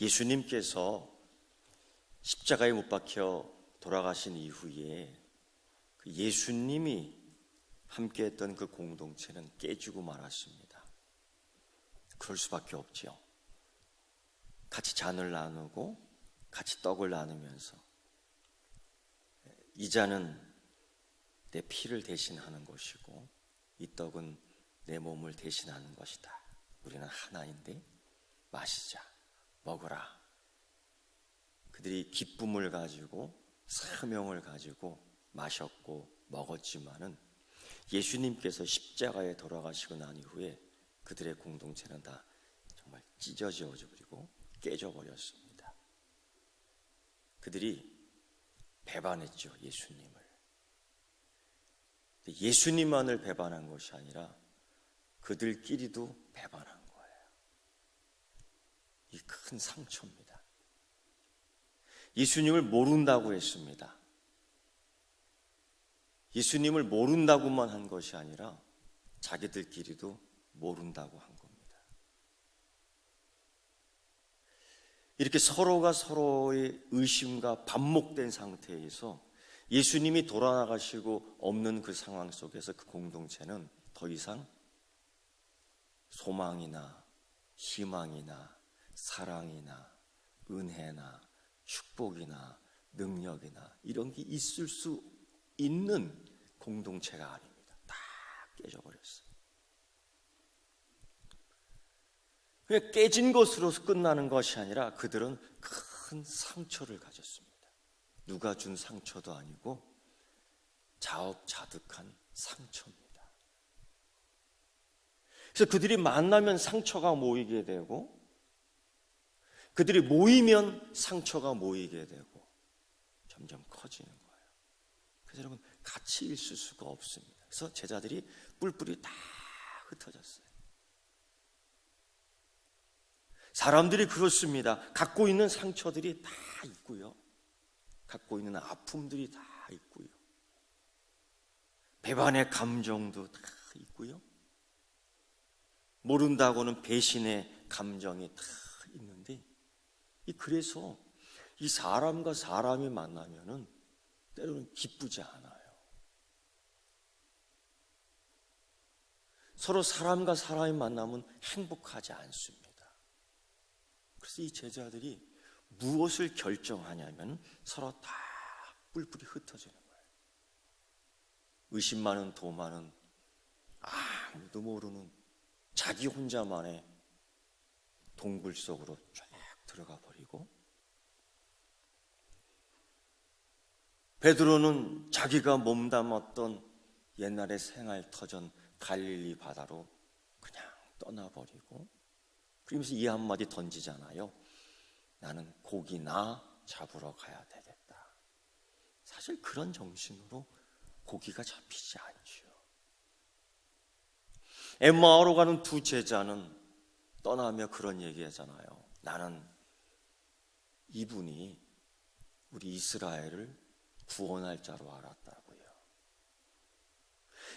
예수님께서 십자가에 못 박혀 돌아가신 이후에 그 예수님이 함께했던 그 공동체는 깨지고 말았습니다. 그럴 수밖에 없지요. 같이 잔을 나누고 같이 떡을 나누면서 이 잔은 내 피를 대신하는 것이고 이 떡은 내 몸을 대신하는 것이다. 우리는 하나인데 마시자, 먹어라. 그들이 기쁨을 가지고 사명을 가지고 마셨고 먹었지만은 예수님께서 십자가에 돌아가시고 난 이후에 그들의 공동체는 다 정말 찢어져 버리고 깨져버렸습니다. 그들이 배반했죠, 예수님을. 예수님만을 배반한 것이 아니라 그들끼리도 배반한 거예요. 이 큰 상처입니다. 예수님을 모른다고 했습니다. 예수님을 모른다고만 한 것이 아니라 자기들끼리도 모른다고 한 겁니다. 이렇게 서로가 서로의 의심과 반목된 상태에서 예수님이 돌아가시고 없는 그 상황 속에서 그 공동체는 더 이상 소망이나 희망이나 사랑이나 은혜나 축복이나 능력이나 이런 게 있을 수 있는 공동체가 아닙니다. 다 깨져버렸어요. 그냥 깨진 것으로 끝나는 것이 아니라 그들은 큰 상처를 가졌습니다. 누가 준 상처도 아니고 자업자득한 상처입니다. 그래서 그들이 만나면 상처가 모이게 되고 그들이 모이면 상처가 모이게 되고 점점 커지는 거예요. 그래서 여러분 같이 있을 수가 없습니다. 그래서 제자들이 뿔뿔이 다 흩어졌어요. 사람들이 그렇습니다. 갖고 있는 상처들이 다 있고요. 갖고 있는 아픔들이 다 있고요. 배반의 감정도 다 있고요. 모른다고는 배신의 감정이 다 있는데 그래서 이 사람과 사람이 만나면은 때로는 기쁘지 않아요. 서로 사람과 사람이 만나면 행복하지 않습니다. 그래서 이 제자들이 무엇을 결정하냐면 서로 다 뿔뿔이 흩어지는 거예요. 의심 많은 도마는 아무도 모르는 자기 혼자만의 동굴 속으로 쫙 들어가 버리고 베드로는 자기가 몸담았던 옛날의 생활터전 갈릴리 바다로 그냥 떠나버리고 그러면서 이 한마디 던지잖아요. 나는 고기나 잡으러 가야 되겠다. 사실 그런 정신으로 고기가 잡히지 않죠. 엠마오로 가는 두 제자는 떠나며 그런 얘기하잖아요. 나는 이분이 우리 이스라엘을 구원할 자로 알았다고요.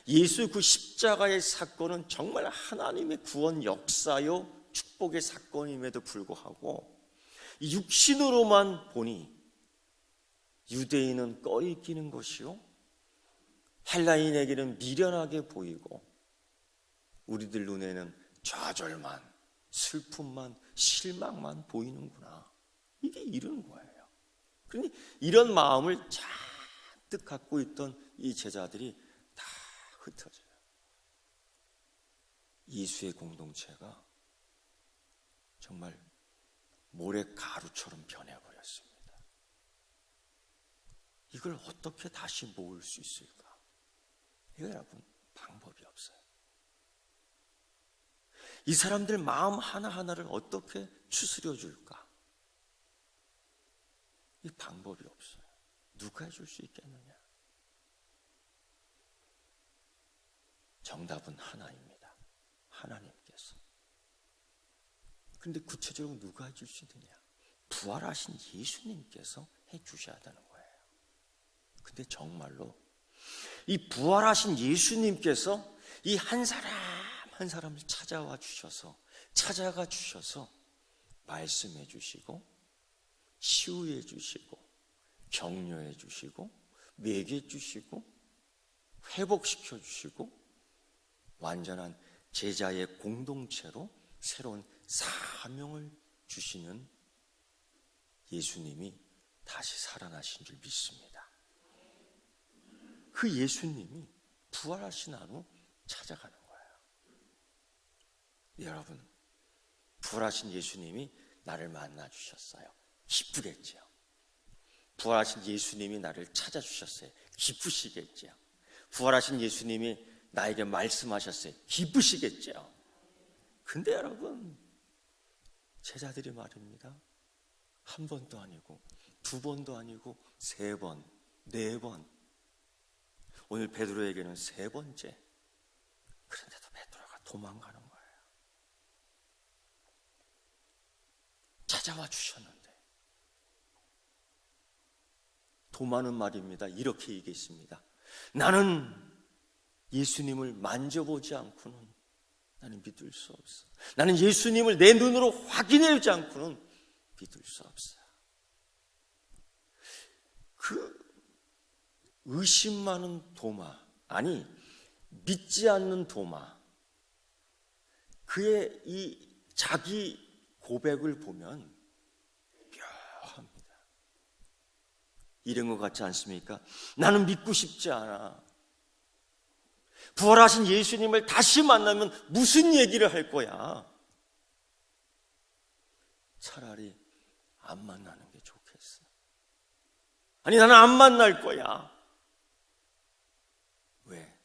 예수 그 십자가의 사건은 정말 하나님의 구원 역사요 축복의 사건임에도 불구하고 육신으로만 보니 유대인은 꺼리끼는 것이요 헬라인에게는 미련하게 보이고 우리들 눈에는 좌절만 슬픔만 실망만 보이는구나. 이게 이런 거예요. 그러니 이런 마음을 잔뜩 갖고 있던 이 제자들이 다 흩어져요. 예수의 공동체가 정말 모래가루처럼 변해버렸습니다. 이걸 어떻게 다시 모을 수 있을까? 이거 여러분 방법이 없어요. 이 사람들 마음 하나하나를 어떻게 추스려 줄까? 이 방법이 없어요. 누가 해줄 수 있겠느냐? 정답은 하나입니다. 하나님께서. 그런데 구체적으로 누가 해줄 수 있느냐? 부활하신 예수님께서 해주셔야 되는 거예요. 근데 정말로 이 부활하신 예수님께서 이 한 사람 한 사람을 찾아가 주셔서 말씀해 주시고 치유해 주시고 격려해 주시고 매겨 주시고 회복시켜 주시고 완전한 제자의 공동체로 새로운 사명을 주시는 예수님이 다시 살아나신 줄 믿습니다. 그 예수님이 부활하신 후 찾아가는 거예요. 여러분, 부활하신 예수님이 나를 만나 주셨어요. 기쁘겠죠. 부활하신 예수님이 나를 찾아주셨어요. 기쁘시겠죠. 부활하신 예수님이 나에게 말씀하셨어요. 기쁘시겠죠. 근데 여러분, 제자들이 말입니다. 한 번도 아니고 두 번도 아니고 세 번, 네 번. 오늘 베드로에게는 세 번째. 그런데도 베드로가 도망가는 거예요. 찾아와 주셨는데. 도마는 말입니다. 이렇게 얘기했습니다. 나는 예수님을 만져보지 않고는 나는 믿을 수 없어. 나는 예수님을 내 눈으로 확인하지 않고는 믿을 수 없어. 그 의심 많은 도마, 아니 믿지 않는 도마, 그의 이 자기 고백을 보면 묘합니다. 이런 것 같지 않습니까? 나는 믿고 싶지 않아. 부활하신 예수님을 다시 만나면 무슨 얘기를 할 거야? 차라리 안 만나는 게 좋겠어. 아니, 나는 안 만날 거야. 왜?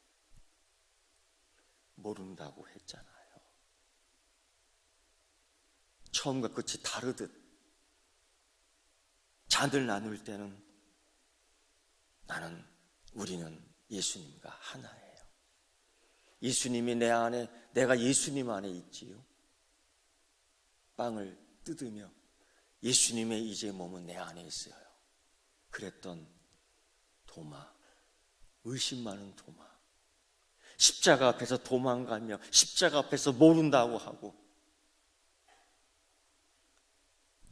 모른다고 했잖아요. 처음과 끝이 다르듯 잔을 나눌 때는 우리는 예수님과 하나예요. 예수님이 내 안에, 내가 예수님 안에 있지요. 빵을 뜯으며 예수님의 이제 몸은 내 안에 있어요. 그랬던 도마, 의심 많은 도마, 십자가 앞에서 도망가며 십자가 앞에서 모른다고 하고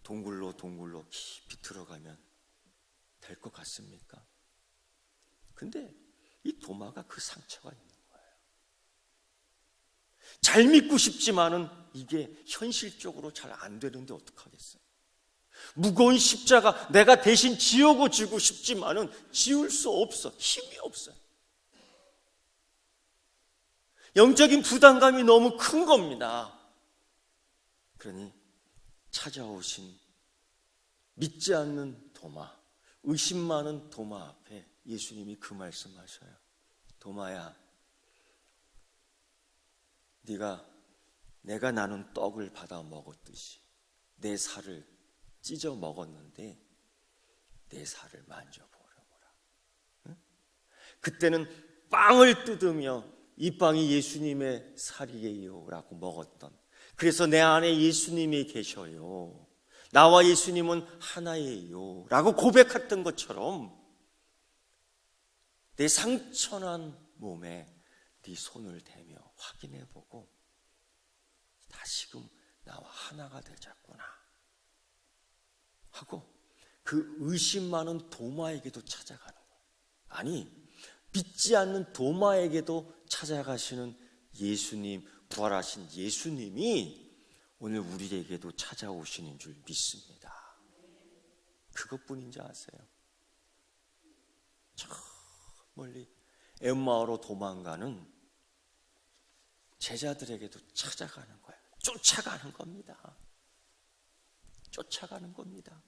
동굴로 깊이 들어가면 될 것 같습니까? 근데 이 도마가 그 상처가 있는 거예요. 잘 믿고 싶지만은 이게 현실적으로 잘 안 되는데 어떡하겠어요? 무거운 십자가 내가 대신 지우고 지고 싶지만은 지울 수 없어. 힘이 없어요. 영적인 부담감이 너무 큰 겁니다. 그러니 찾아오신 믿지 않는 도마, 의심 많은 도마 앞에 예수님이 그 말씀하셔요. 도마야, 내가 나눈 떡을 받아 먹었듯이 내 살을 찢어 먹었는데 내 살을 만져보려고라. 응? 그때는 빵을 뜯으며 이 빵이 예수님의 살이에요 라고 먹었던, 그래서 내 안에 예수님이 계셔요, 나와 예수님은 하나예요 라고 고백했던 것처럼 내 상처난 몸에 네 손을 대며 확인해보고 다시금 나와 하나가 되자꾸나 하고 그 의심 많은 도마에게도 찾아가는 거예요. 아니, 믿지 않는 도마에게도 찾아가시는 예수님, 부활하신 예수님이 오늘 우리에게도 찾아오시는 줄 믿습니다. 그것뿐인지 아세요? 저 멀리 엠마오로 도망가는 제자들에게도 찾아가는 거예요. 쫓아가는 겁니다. 쫓아가는 겁니다.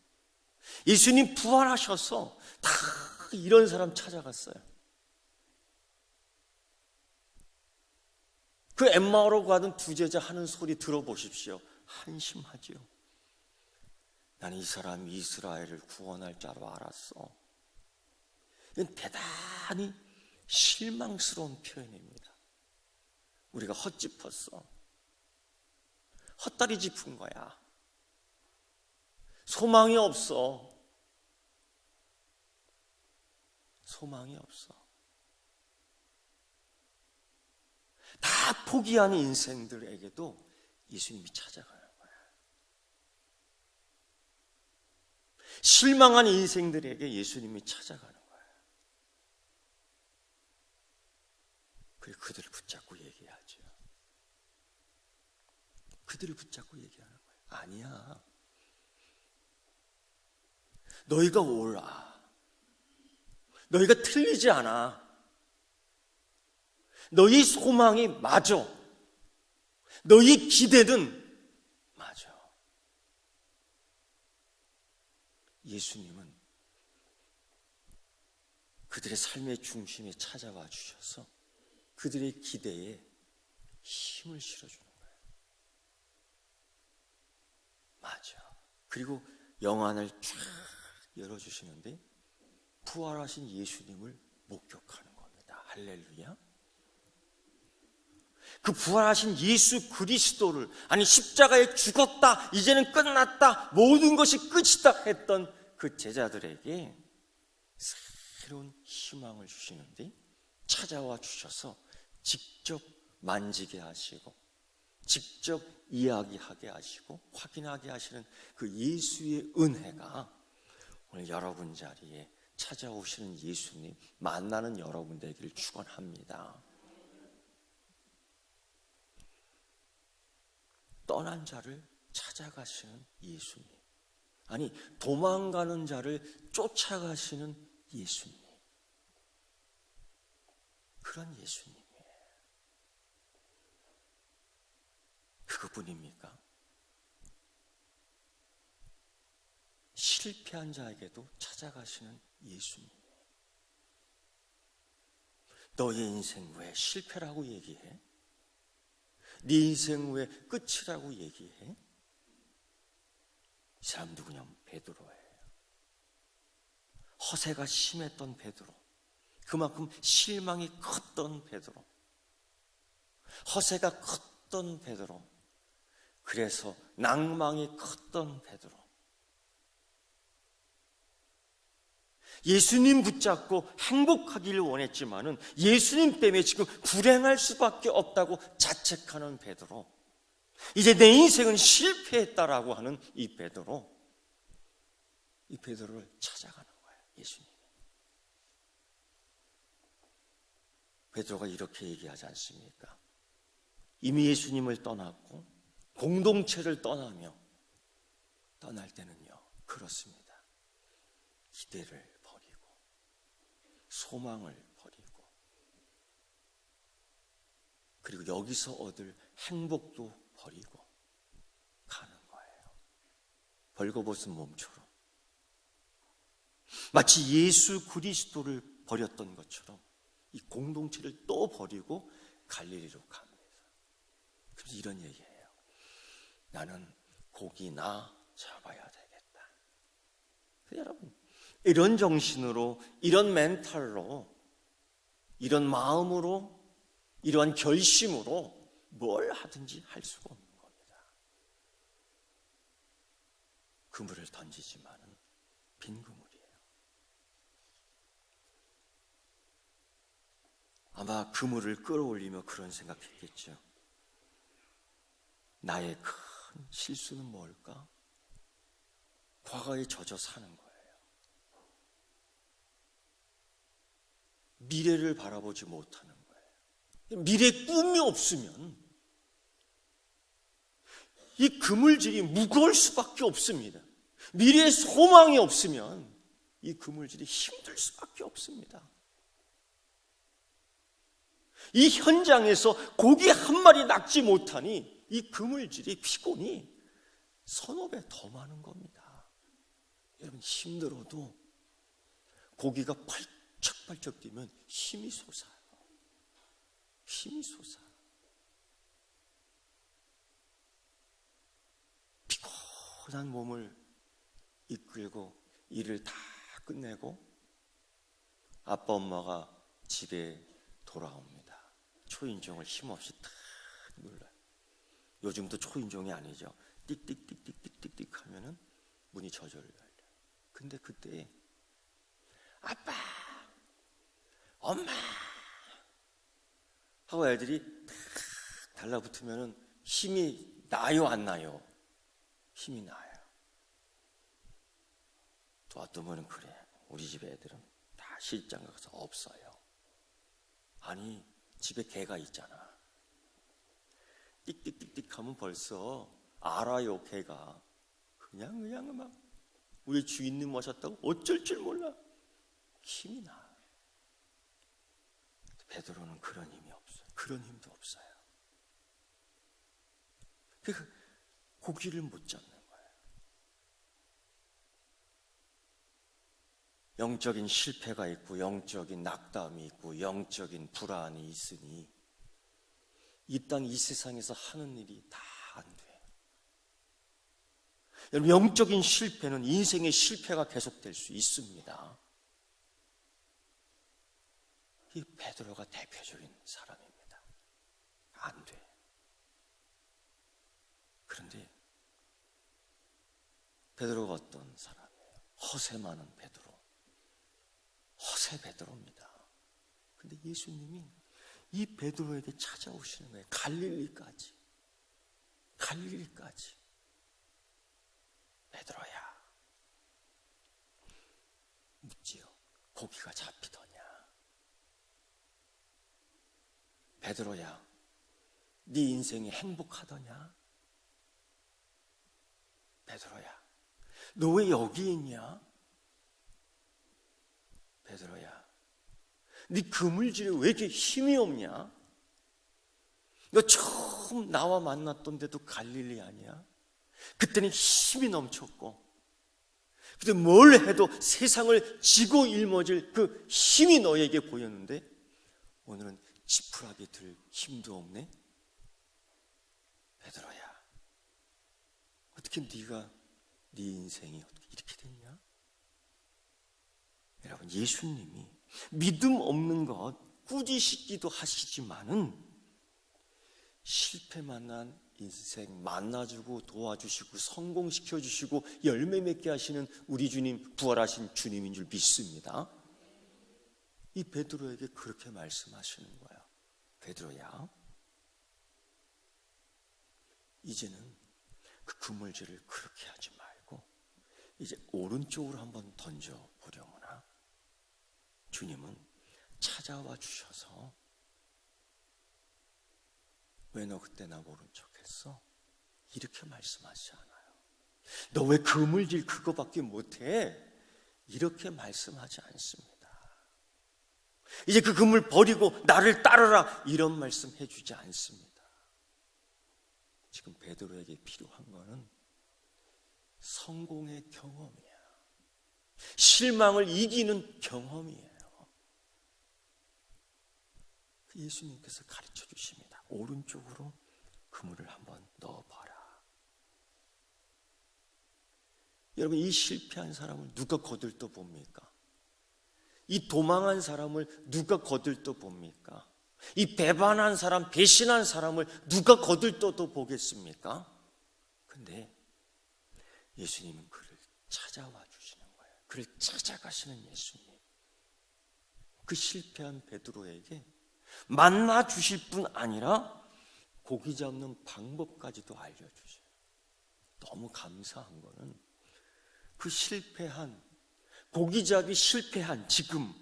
예수님 부활하셔서 다 이런 사람 찾아갔어요. 그 엠마오로 가던 두 제자 하는 소리 들어보십시오. 한심하지요. 나는 이 사람이 이스라엘을 구원할 자로 알았어. 이건 대단히 실망스러운 표현입니다. 우리가 헛짚었어. 헛다리 짚은 거야. 소망이 없어. 소망이 없어. 다 포기한 인생들에게도 예수님이 찾아가는 거야. 실망한 인생들에게 예수님이 찾아가는 거예요. 그리고 그들을 붙잡고 얘기하죠. 그들을 붙잡고 얘기하는 거예요. 아니야. 너희가 옳아. 너희가 틀리지 않아. 너희 소망이 맞아. 너희 기대는 맞아. 예수님은 그들의 삶의 중심에 찾아와 주셔서 그들의 기대에 힘을 실어주는 거예요. 맞아. 그리고 영안을 쫙 열어주시는데 부활하신 예수님을 목격하는 겁니다. 할렐루야. 그 부활하신 예수 그리스도를, 아니 십자가에 죽었다, 이제는 끝났다, 모든 것이 끝이다 했던 그 제자들에게 새로운 희망을 주시는데 찾아와 주셔서 직접 만지게 하시고 직접 이야기하게 하시고 확인하게 하시는 그 예수의 은혜가 오늘 여러분 자리에 찾아오시는 예수님 만나는 여러분 되기를 축원합니다. 떠난 자를 찾아가시는 예수님, 아니 도망가는 자를 쫓아가시는 예수님, 그런 예수님이에요. 그분입니까? 실패한 자에게도 찾아가시는 예수님. 너의 인생 왜 실패라고 얘기해? 네 인생 왜 끝이라고 얘기해? 이 사람 누구냐면 베드로예요. 허세가 심했던 베드로, 그만큼 실망이 컸던 베드로, 허세가 컸던 베드로, 그래서 낭망이 컸던 베드로, 예수님 붙잡고 행복하기를 원했지만은 예수님 때문에 지금 불행할 수밖에 없다고 자책하는 베드로, 이제 내 인생은 실패했다라고 하는 이 베드로, 이 베드로를 찾아가는 거예요. 예수님. 베드로가 이렇게 얘기하지 않습니까? 이미 예수님을 떠났고 공동체를 떠나며 떠날 때는요 그렇습니다. 기대를 버리고 소망을 버리고 그리고 여기서 얻을 행복도 버리고 가는 거예요. 벌거벗은 몸처럼, 마치 예수 그리스도를 버렸던 것처럼 이 공동체를 또 버리고 갈릴리로 갑니다. 그래서 이런 얘기예요. 나는 고기나 잡아야 되겠다. 여러분, 이런 정신으로, 이런 멘탈로, 이런 마음으로, 이러한 결심으로 뭘 하든지 할 수가 없는 겁니다. 그물을 던지지만은 빈 그물이에요. 아마 그물을 끌어올리며 그런 생각했겠죠. 나의 큰 실수는 뭘까? 과거에 젖어 사는 거예요. 미래를 바라보지 못하는 거예요. 미래의 꿈이 없으면 이 그물질이 무거울 수밖에 없습니다. 미래의 소망이 없으면 이 그물질이 힘들 수밖에 없습니다. 이 현장에서 고기 한 마리 낚지 못하니 이 그물질이, 피곤이 서너 배 더 많은 겁니다. 여러분, 힘들어도 고기가 펄쩍펄쩍 뛰면 힘이 솟아요. 힘이 솟아. 피곤한 몸을 이끌고 일을 다 끝내고 아빠 엄마가 집에 돌아옵니다. 초인종을 힘없이 탁 눌러요. 요즘도 초인종이 아니죠. 띡띡띡띡띡띡 하면은 문이 저절로 열려요. 근데 그때 아빠, 엄마 하고 애들이 탁 달라붙으면은 힘이 나요, 안 나요? 힘이 나요. 어떤 분은 그래. 우리 집 애들은 다 시집장 가서 없어요. 아니, 집에 개가 있잖아. 띡띡띡띡 하면 벌써 알아요, 개가. 그냥 막 우리 주인님 오셨다고 어쩔 줄 몰라. 힘이 나. 베드로는 그런 힘이 없어요. 그런 힘도 없어요. 그러니까 고기를 못 잡는 거예요. 영적인 실패가 있고 영적인 낙담이 있고 영적인 불안이 있으니 이 땅 이 세상에서 하는 일이 다 안 돼요. 여러분, 영적인 실패는 인생의 실패가 계속될 수 있습니다. 이 베드로가 대표적인 사람입니다. 안 돼. 그런데 베드로가 어떤 사람이에요? 허세 많은 베드로. 허세 베드로입니다. 근데 예수님이 이 베드로에게 찾아오시는 거예요. 갈릴리까지. 베드로야, 묻지요. 고기가 잡히더냐? 베드로야, 네 인생이 행복하더냐? 베드로야, 너 왜 여기 있냐? 베드로야, 네 그물질에 왜 이렇게 힘이 없냐? 너 처음 나와 만났던 데도 갈릴리 아니야? 그때는 힘이 넘쳤고, 그때 뭘 해도 세상을 지고 일머질 그 힘이 너에게 보였는데 오늘은 지푸라기 들 힘도 없네? 베드로야, 어떻게 네가 네 인생이 어떻게 이렇게 됐냐? 여러분, 예수님이 믿음 없는 것 꾸짖기도 하시지만은 실패 만난 인생 만나주고 도와주시고 성공시켜주시고 열매 맺게 하시는 우리 주님, 부활하신 주님인 줄 믿습니다. 이 베드로에게 그렇게 말씀하시는 거예요. 베드로야, 이제는 그 그물질을 그렇게 하지 말고 이제 오른쪽으로 한번 던져보려구나. 주님은 찾아와 주셔서 왜 너 그때 나 모른 척했어? 이렇게 말씀하시지 않아요. 너 왜 그물질 그거밖에 못해? 이렇게 말씀하지 않습니다. 이제 그 그물 버리고 나를 따르라, 이런 말씀 해주지 않습니다. 지금 베드로에게 필요한 거는 성공의 경험이야. 실망을 이기는 경험이에요. 예수님께서 가르쳐 주십니다. 오른쪽으로 그물을 한번 넣어봐라. 여러분, 이 실패한 사람을 누가 거들떠 봅니까? 이 도망한 사람을 누가 거들떠 봅니까? 이 배반한 사람, 배신한 사람을 누가 거들떠도 보겠습니까? 근데 예수님은 그를 찾아와 주시는 거예요. 그를 찾아가시는 예수님. 그 실패한 베드로에게 만나 주실 뿐 아니라 고기 잡는 방법까지도 알려주셔요. 너무 감사한 거는 그 실패한, 고기잡이 실패한, 지금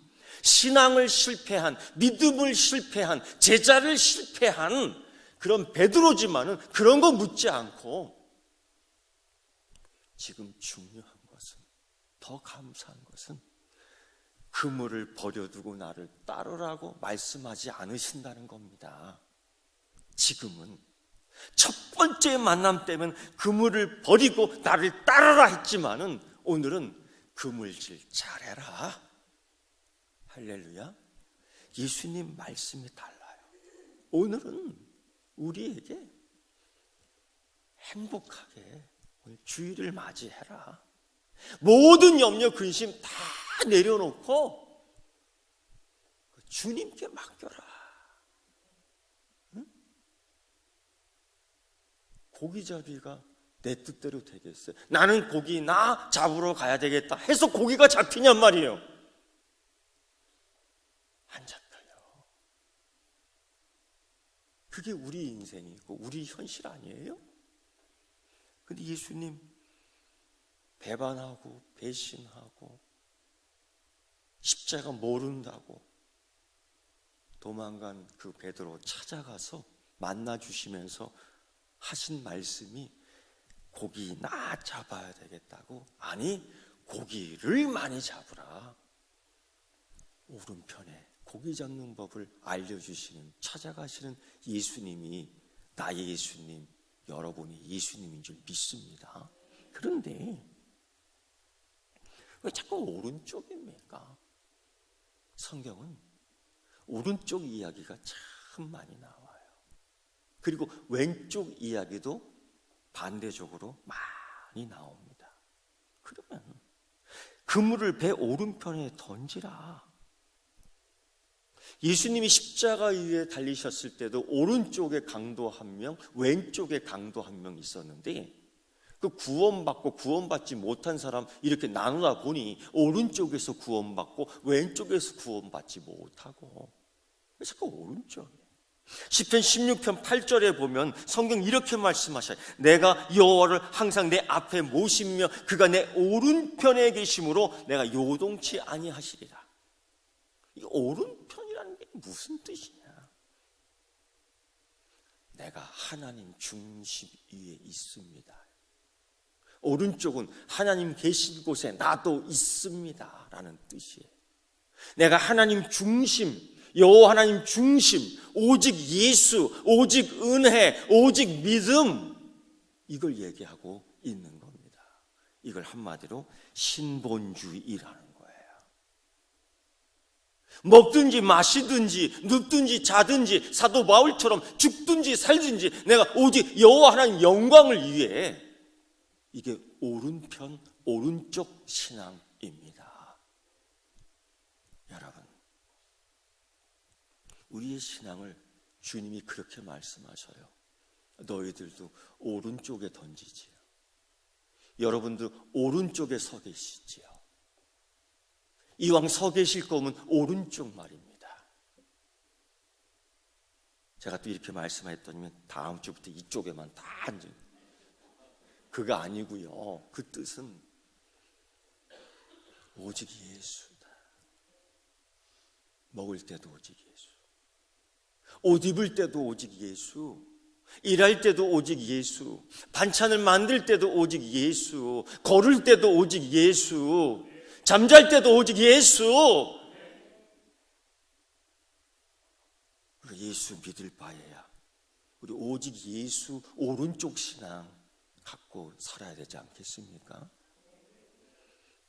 신앙을 실패한, 믿음을 실패한, 제자를 실패한 그런 베드로지만은 그런 거 묻지 않고 지금 중요한 것은, 더 감사한 것은 그물을 버려두고 나를 따르라고 말씀하지 않으신다는 겁니다. 지금은 첫 번째 만남 때면 그물을 버리고 나를 따르라 했지만은 오늘은 그물질 잘해라. 할렐루야. 예수님 말씀이 달라요. 오늘은 우리에게 행복하게 오늘 주일을 맞이해라. 모든 염려 근심 다 내려놓고 주님께 맡겨라. 응? 고기잡이가 내 뜻대로 되겠어요? 나는 고기 나 잡으러 가야 되겠다 해서 고기가 잡히냔 말이에요. 안 잡혀요. 그게 우리 인생이고 우리 현실 아니에요? 근데 예수님 배반하고 배신하고 십자가 모른다고 도망간 그 베드로 찾아가서 만나주시면서 하신 말씀이 고기나 잡아야 되겠다고, 아니 고기를 많이 잡으라. 오른편에 고기 잡는 법을 알려주시는, 찾아가시는 예수님이 나의 예수님, 여러분이 예수님인 줄 믿습니다. 그런데 왜 자꾸 오른쪽입니까? 성경은 오른쪽 이야기가 참 많이 나와요. 그리고 왼쪽 이야기도 반대적으로 많이 나옵니다. 그러면 그물을 배 오른편에 던지라. 예수님이 십자가 위에 달리셨을 때도 오른쪽에 강도 한 명, 왼쪽에 강도 한 명 있었는데, 그 구원받고 구원받지 못한 사람 이렇게 나누다 보니 오른쪽에서 구원받고 왼쪽에서 구원받지 못하고, 왜 자꾸 오른쪽이에요? 시편 16편 8절에 보면 성경 이렇게 말씀하셔요. 내가 여호와를 항상 내 앞에 모시며 그가 내 오른편에 계심으로 내가 요동치 아니하시리라. 이 오른편이라는 게 무슨 뜻이냐? 내가 하나님 중심 위에 있습니다. 오른쪽은 하나님 계신 곳에 나도 있습니다 라는 뜻이에요. 내가 하나님 중심, 여호와 하나님 중심, 오직 예수, 오직 은혜, 오직 믿음, 이걸 얘기하고 있는 겁니다. 이걸 한마디로 신본주의라는 거예요. 먹든지 마시든지 눕든지 자든지 사도 바울처럼 죽든지 살든지 내가 오직 여호와 하나님 영광을 위해, 이게 오른편, 오른쪽 신앙입니다. 여러분, 우리의 신앙을 주님이 그렇게 말씀하셔요. 너희들도 오른쪽에 던지지요. 여러분도 오른쪽에 서 계시지요. 이왕 서 계실 거면 오른쪽 말입니다. 제가 또 이렇게 말씀했더니 다음 주부터 이쪽에만 다 앉아요. 그거 아니고요. 그 뜻은 오직 예수다. 먹을 때도 오직 예수, 옷 입을 때도 오직 예수, 일할 때도 오직 예수, 반찬을 만들 때도 오직 예수, 걸을 때도 오직 예수, 잠잘 때도 오직 예수. 우리 예수 믿을 바에야 우리 오직 예수 오른쪽 신앙 갖고 살아야 되지 않겠습니까?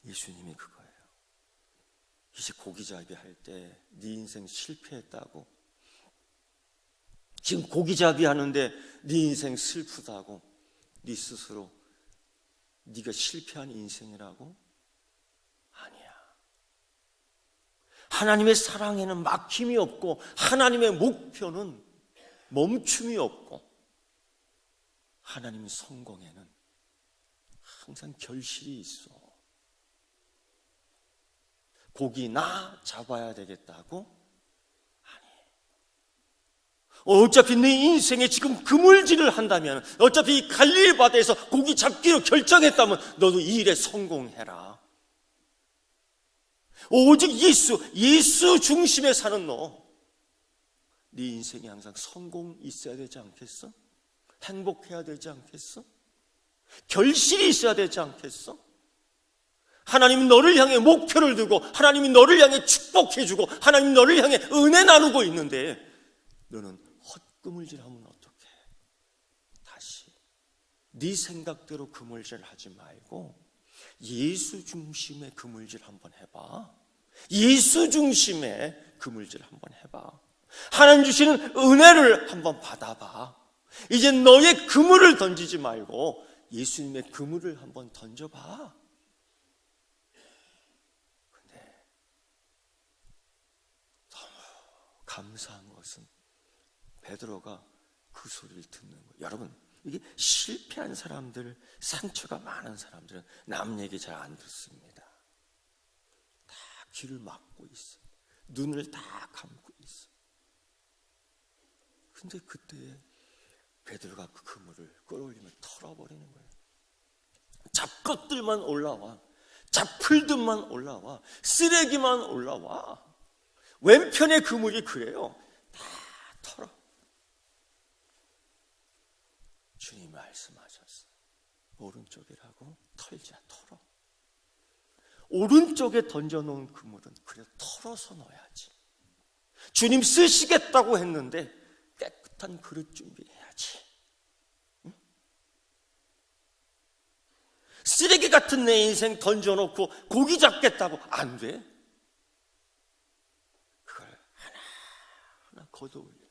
예수님이 그거예요. 이제 고기잡이 할 때 네 인생 실패했다고, 지금 고기잡이 하는데 네 인생 슬프다고, 네 스스로 네가 실패한 인생이라고? 아니야. 하나님의 사랑에는 막힘이 없고 하나님의 목표는 멈춤이 없고 하나님의 성공에는 항상 결실이 있어. 고기나 잡아야 되겠다고? 아니. 어차피 네 인생에 지금 그물질을 한다면, 어차피 갈릴리 바다에서 고기 잡기로 결정했다면 너도 이 일에 성공해라. 오직 예수 중심에 사는 너, 네 인생에 항상 성공이 있어야 되지 않겠어? 행복해야 되지 않겠어? 결실이 있어야 되지 않겠어? 하나님이 너를 향해 목표를 두고 하나님이 너를 향해 축복해주고 하나님이 너를 향해 은혜 나누고 있는데 너는 헛그물질하면 어떡해? 다시 네 생각대로 그물질 하지 말고 예수 중심의 그물질 한번 해봐. 예수 중심의 그물질 한번 해봐. 하나님 주시는 은혜를 한번 받아봐. 이제 너의 그물을 던지지 말고 예수님의 그물을 한번 던져봐. 근데 너무 감사한 것은 베드로가 그 소리를 듣는 거예요. 여러분, 이게 실패한 사람들, 상처가 많은 사람들은 남 얘기 잘 안 듣습니다. 다 귀를 막고 있어. 눈을 다 감고 있어. 근데 그때 베드로가 그 그물을 끌어올리며 털어버리는 거예요. 잡것들만 올라와. 잡풀들만 올라와. 쓰레기만 올라와. 왼편의 그물이 그래요. 다 털어. 주님 말씀하셨어요. 오른쪽이라고 털자, 털어. 오른쪽에 던져놓은 그물은 그래 털어서 넣어야지. 주님 쓰시겠다고 했는데 깨끗한 그릇 준비해야지. 응? 쓰레기 같은 내 인생 던져놓고 고기 잡겠다고 안 돼. 그걸 하나하나 걷어올려.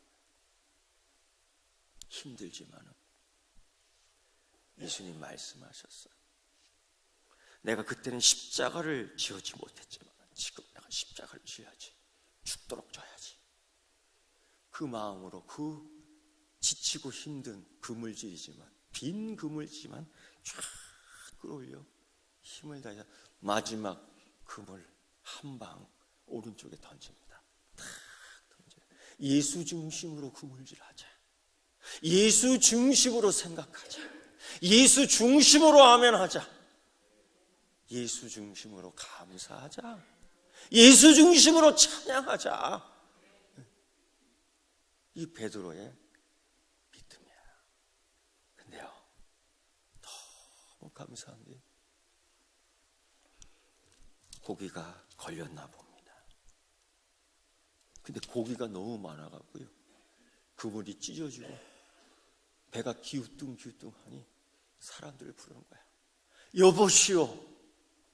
힘들지만은 예수님 말씀하셨어요. 내가 그때는 십자가를 지어지 못했지만 지금 내가 십자가를 지어야지. 죽도록 져야지. 그 마음으로 그 지치고 힘든 그물질이지만, 빈 그물지만 쫙 끌어올려 힘을 다해서 마지막 그물 한 방 오른쪽에 던집니다. 탁 던져. 예수 중심으로 그물질하자. 예수 중심으로 생각하자. 예수 중심으로 아멘하자. 예수 중심으로 감사하자. 예수 중심으로 찬양하자. 이 베드로의 믿음이야. 근데요, 너무 감사한 게 고기가 걸렸나 봅니다. 근데 고기가 너무 많아가고요, 그물이 찢어지고 배가 기우뚱기우뚱하니 사람들을 부르는 거야. 여보시오,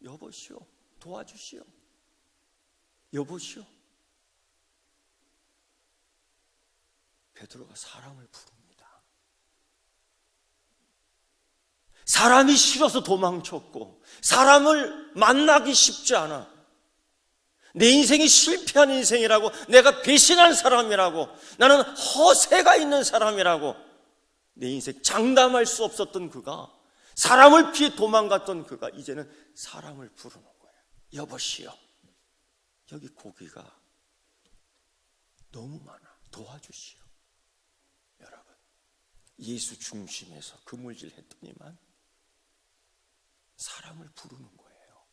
여보시오, 도와주시오. 여보시오. 베드로가 사람을 부릅니다. 사람이 싫어서 도망쳤고, 사람을 만나기 쉽지 않아. 내 인생이 실패한 인생이라고, 내가 배신한 사람이라고, 나는 허세가 있는 사람이라고, 내 인생 장담할 수 없었던 그가, 사람을 피해 도망갔던 그가 이제는 사람을 부르는 거예요. 여보시오, 여기 고기가 너무 많아. 도와주시오. 여러분, 예수 중심에서 그물질 했더니만 사람을 부르는 거예요.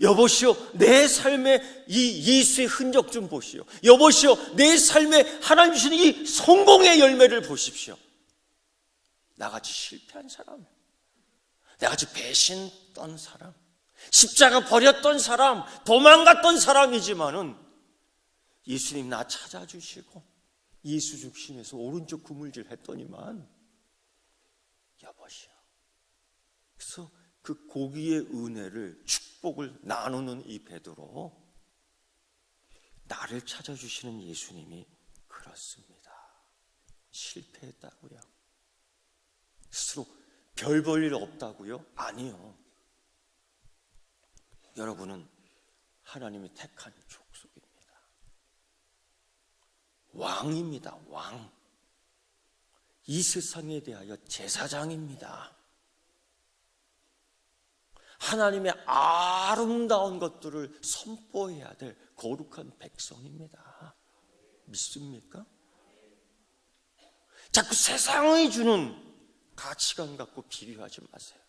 여보시오, 내 삶에 이 예수의 흔적 좀 보시오. 여보시오, 내 삶에 하나님 주시는 이 성공의 열매를 보십시오. 나같이 실패한 사람, 나같이 배신 떤 사람, 십자가 버렸던 사람, 도망갔던 사람이지만은 예수님 나 찾아주시고 예수 중심에서 오른쪽 그물질 했더니만 여보시오. 그래서 그 고기의 은혜를, 축복을 나누는 이 베드로, 나를 찾아주시는 예수님이 그렇습니다. 실패했다고요? 스스로 별 볼 일 없다고요? 아니요. 여러분은 하나님이 택한 족속입니다. 왕입니다. 왕. 이 세상에 대하여 제사장입니다. 하나님의 아름다운 것들을 선포해야 될 거룩한 백성입니다. 믿습니까? 자꾸 세상이 주는 가치관 갖고 비교하지 마세요.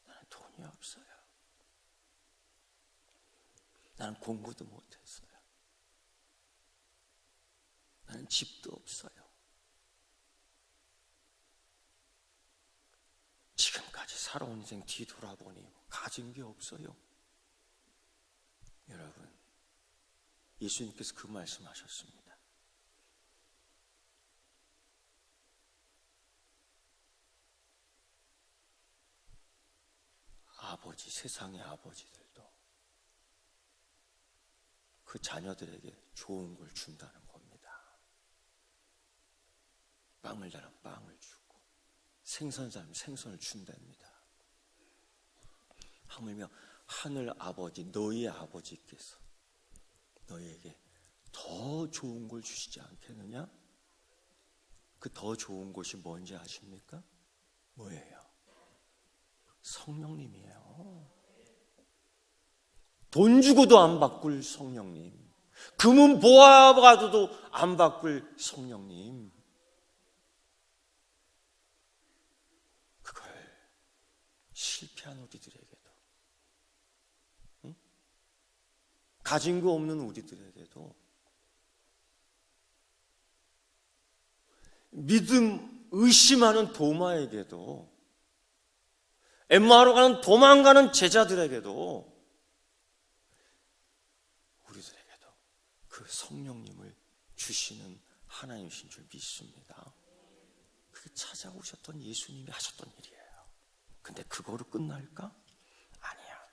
나는 돈이 없어요. 나는 공부도 못했어요. 나는 집도 없어요. 지금까지 살아온 인생 뒤돌아보니 가진 게 없어요. 여러분, 예수님께서 그 말씀하셨습니다. 아버지, 세상의 아버지들도 그 자녀들에게 좋은 걸 준다는 겁니다. 빵을 달라면 빵을 주고, 생선 달라면 생선을 준답니다. 하물며 하늘 아버지, 너희 아버지께서 너희에게 더 좋은 걸 주시지 않겠느냐? 그 더 좋은 것이 뭔지 아십니까? 뭐예요? 성령님이에요. 돈 주고도 안 바꿀 성령님, 금은 보아가도 안 바꿀 성령님. 실패한 우리들에게도, 응? 가진 거 없는 우리들에게도, 믿음 의심하는 도마에게도, 엠마오로 가는 도망가는 제자들에게도, 우리들에게도 그 성령님을 주시는 하나님이신 줄 믿습니다. 그게 찾아오셨던 예수님이 하셨던 일이에요. 근데 그거로 끝날까? 아니야.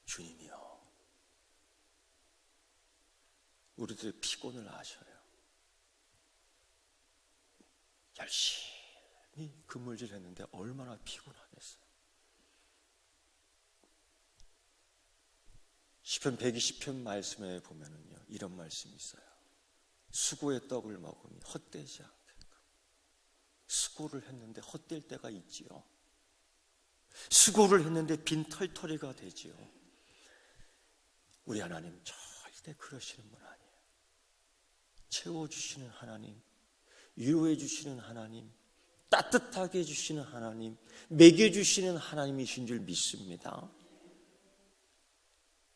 주님이요, 우리들의 피곤을 아셔요. 열심히 그물질 했는데 얼마나 피곤하겠어요. 시편 120편 말씀에 보면은요, 이런 말씀이 있어요. 수고의 떡을 먹으니 헛되지 않게끔. 수고를 했는데 헛될 때가 있지요. 수고를 했는데 빈 털터리가 되지요. 우리 하나님 절대 그러시는 분 아니에요. 채워주시는 하나님, 위로해 주시는 하나님, 따뜻하게 해주시는 하나님, 먹여주시는 하나님이신 줄 믿습니다.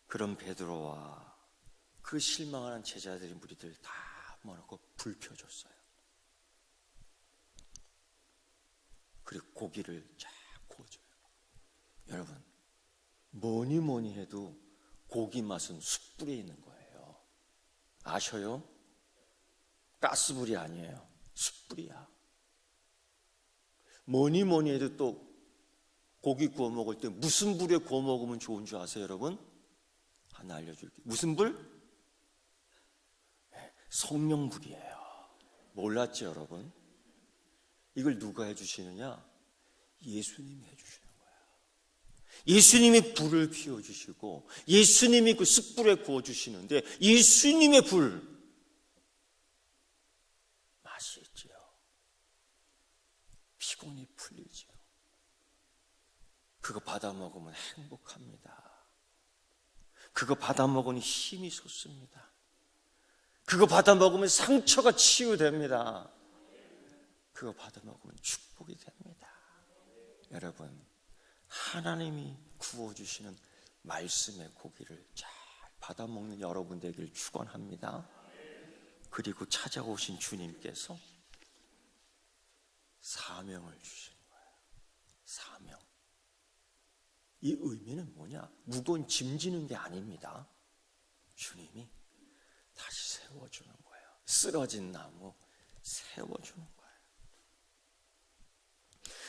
그런 베드로와 그 실망하는 제자들이 무리들 다 모아놓고 불 펴줬어요. 그리고 고기를 쫙 구워줘요. 여러분, 뭐니 해도 고기 맛은 숯불에 있는 거예요. 아셔요? 가스불이 아니에요. 숯불이야. 뭐니 해도 또 고기 구워 먹을 때 무슨 불에 구워 먹으면 좋은 줄 아세요, 여러분? 하나 알려줄게요. 무슨 불? 성령불이에요. 몰랐죠, 여러분? 이걸 누가 해주시느냐? 예수님이 해주시는 거예요. 예수님이 불을 피워주시고 예수님이 그 숯불에 구워주시는데 예수님의 불 맛이 있지요. 피곤이 풀리지요. 그거 받아 먹으면 행복합니다. 그거 받아 먹으니 힘이 솟습니다. 그거 받아 먹으면 상처가 치유됩니다. 그거 받아 먹으면 축복이 됩니다. 여러분, 하나님이 구워주시는 말씀의 고기를 잘 받아 먹는 여러분 되길 축원합니다. 그리고 찾아오신 주님께서 사명을 주시는 거예요. 사명. 이 의미는 뭐냐? 무거운 짐 지는 게 아닙니다. 주님이 다시 세워주는 거예요. 쓰러진 나무 세워주는 거예요.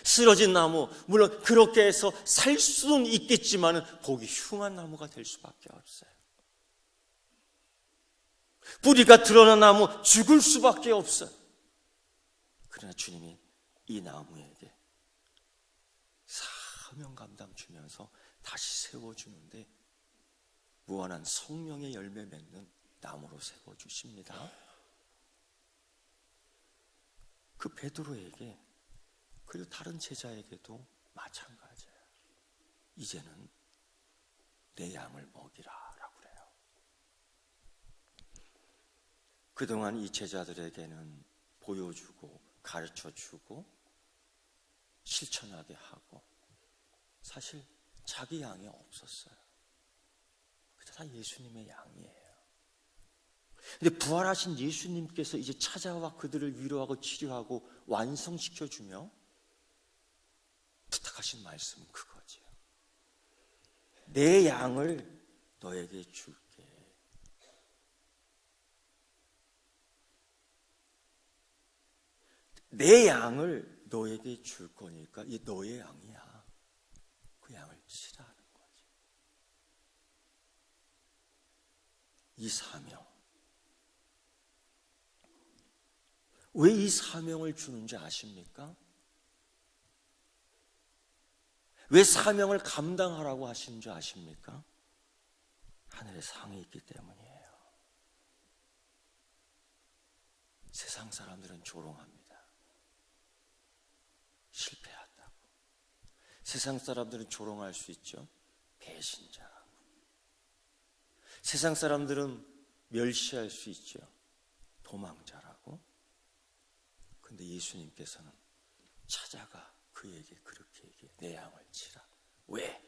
쓰러진 나무, 물론 그렇게 해서 살 수는 있겠지만 거기 흉한 나무가 될 수밖에 없어요. 뿌리가 드러난 나무 죽을 수밖에 없어요. 그러나 주님이 이 나무에게 사명 감당 주면서 다시 세워주는데 무한한 성령의 열매 맺는 나무로 세워주십니다. 그 베드로에게 그리고 다른 제자에게도 마찬가지예요. 이제는 내 양을 먹이라 라고 그래요. 그동안 이 제자들에게는 보여주고 가르쳐주고 실천하게 하고 사실 자기 양이 없었어요. 그게 다 예수님의 양이에요. 근데 부활하신 예수님께서 이제 찾아와 그들을 위로하고 치료하고 완성시켜주며 부탁하신 말씀은 그거지요. 내 양을 너에게 줄게. 내 양을 너에게 줄 거니까 이 너의 양이야. 그 양을 치라는 거지. 이 사명. 왜 이 사명을 주는지 아십니까? 왜 사명을 감당하라고 하시는 줄 아십니까? 하늘에 상이 있기 때문이에요. 세상 사람들은 조롱합니다. 실패한다고. 세상 사람들은 조롱할 수 있죠. 배신자라고. 세상 사람들은 멸시할 수 있죠. 도망자라고. 근데 예수님께서는 찾아가 그에게 그렇게 얘기해. 내 양을 치라. 왜?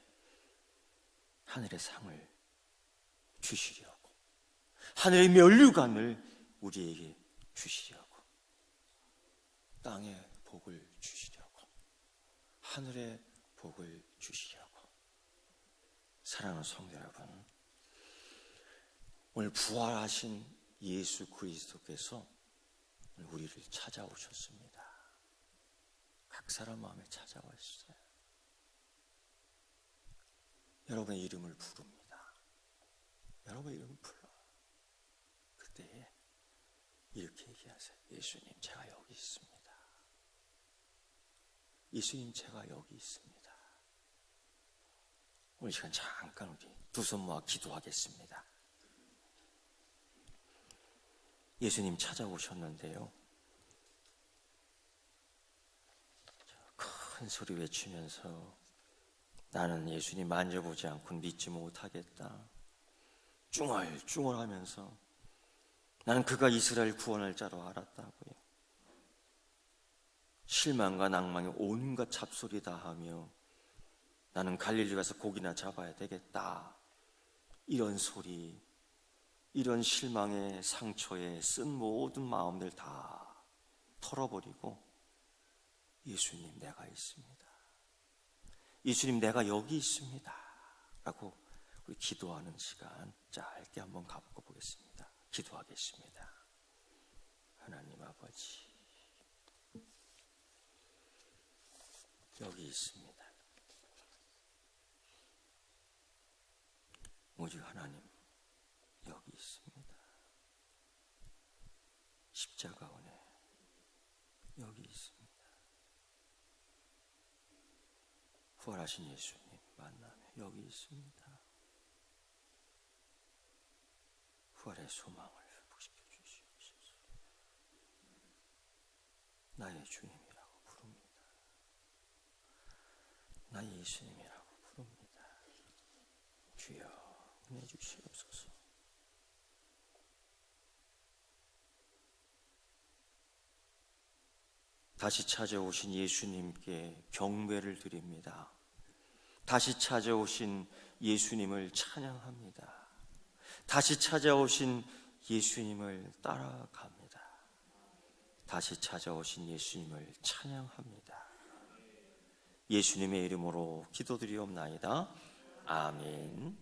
하늘의 상을 주시려고, 하늘의 면류관을 우리에게 주시려고, 땅의 복을 주시려고, 하늘의 복을 주시려고. 사랑하는 성도 여러분, 오늘 부활하신 예수 그리스도께서 우리를 찾아오셨습니다. 각 사람 마음에 찾아왔어요. 여러분의 이름을 부릅니다. 여러분의 이름을 불러. 그때 이렇게 얘기하세요. 예수님, 제가 여기 있습니다. 예수님, 제가 여기 있습니다. 오늘 시간 잠깐 우리 두 손 모아 기도하겠습니다. 예수님 찾아오셨는데요, 큰 소리 외치면서 나는 예수님 만져보지 않고는 믿지 못하겠다, 쭝얼쭝얼하면서 나는 그가 이스라엘 구원할 자로 알았다고요. 실망과 낭망에 온갖 잡소리 다 하며 나는 갈릴리 가서 고기나 잡아야 되겠다, 이런 소리, 이런 실망의 상처에 쓴 모든 마음들 다 털어버리고 예수님, 내가 있습니다. 예수님, 내가 여기 있습니다 라고 우리 기도하는 시간 짧게 한번 갖고 보겠습니다. 기도하겠습니다. 하나님 아버지, 여기 있습니다. 오직 하나님 여기 있습니다. 십자가 은혜 여기 있습니다. 부활하신 예수님 만남에 여기 있습니다. 부활의 소망을 회복시켜 주시옵소서. 나의 주님이라고 부릅니다. 나의 예수님이라고 부릅니다. 주여 은혜 주시옵소서. 다시 찾아오신 예수님께 경배를 드립니다. 다시 찾아오신 예수님을 찬양합니다. 다시 찾아오신 예수님을 따라갑니다. 다시 찾아오신 예수님을 찬양합니다. 예수님의 이름으로 기도드리옵나이다. 아멘.